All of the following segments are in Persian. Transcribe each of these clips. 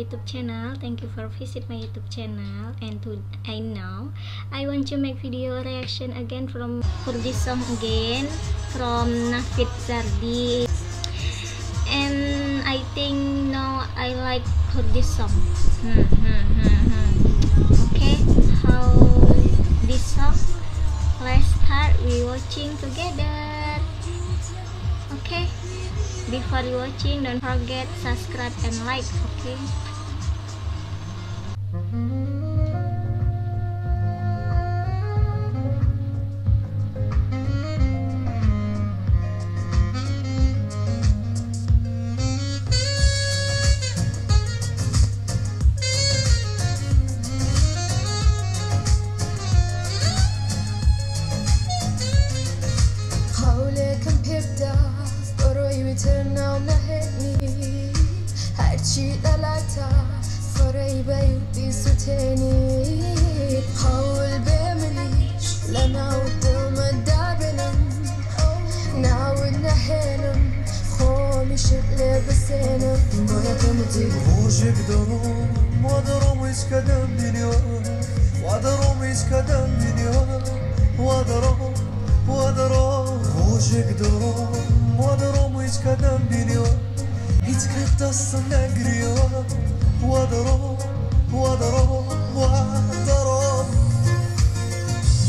YouTube channel. Thank you for visit my YouTube channel. And now I want to make video reaction again from Kurdish song again from Navid Zardi. And I think now I like Kurdish song. Okay, how this song? Let's start we watching together. Okay, before you watching, don't forget subscribe and like. Okay. هرچی دلتا فری بیوتی ستنی حول بملیش لناود مدابنم ناود نهنم خومش لبسنم بايتمتي وجهك دروم ودروم يسكدم دنيا ودروم يسكدم دنيا ودروم وجهك دروم ودروم يسكدم دنيا يتكدس نجري وضرب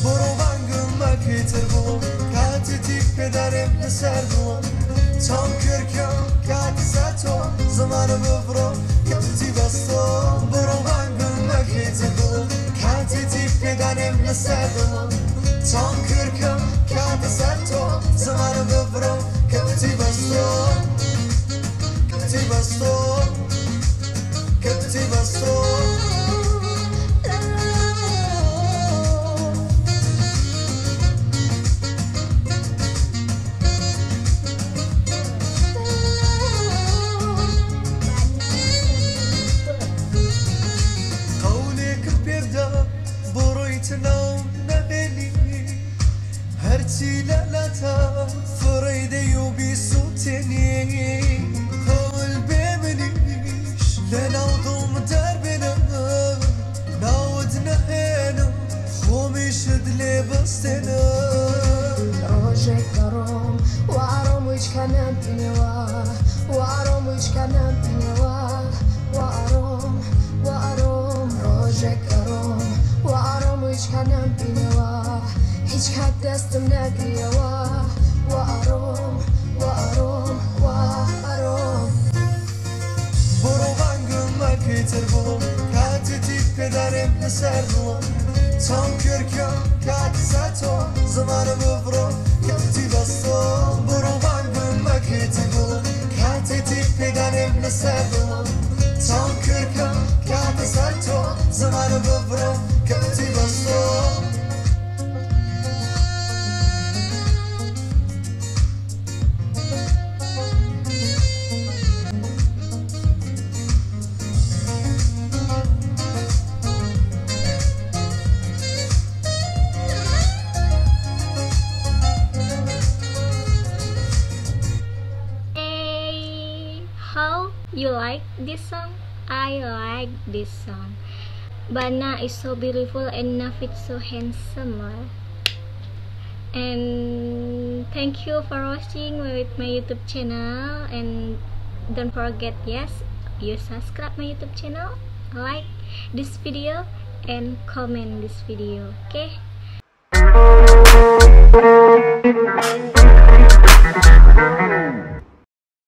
برو بانگم مکیترم کاتیتی پدرم نسردم تام کرکم کاتی ساتو زمان بفرم کتی بستم برو بانگم مکیترم کاتیتی پدرم نسردم تام کرکم کاتی ساتو زمان بفرم کتی بستم كتي بستو قولك بيبدا برويتنا نبني هرتي لا فريدي وبيسوتني لنوضم دربنا ناودنا هنا خومي شد لبستنا روجك دروم وعروم ويش كان بنوا وعروم ويش كان بنوا وعروم روجك دروم وعروم ويش كان بنوا هيش كدست مناقريا وعروم كيتربم كاتتي پدرم نسردم تام کرکم کاتی ساتو زمان بفرم کتی بستم برو بانگم مکیتربم کاتتی پدرم نسردم تام کرکم کاتی ساتو زمان بفرم کتی بستم How you like this song? I like this song. Bana is so beautiful and Navid so handsome. And thank you for watching with my YouTube channel. And don't forget, yes, you subscribe my YouTube channel, like this video, and comment this video. Okay.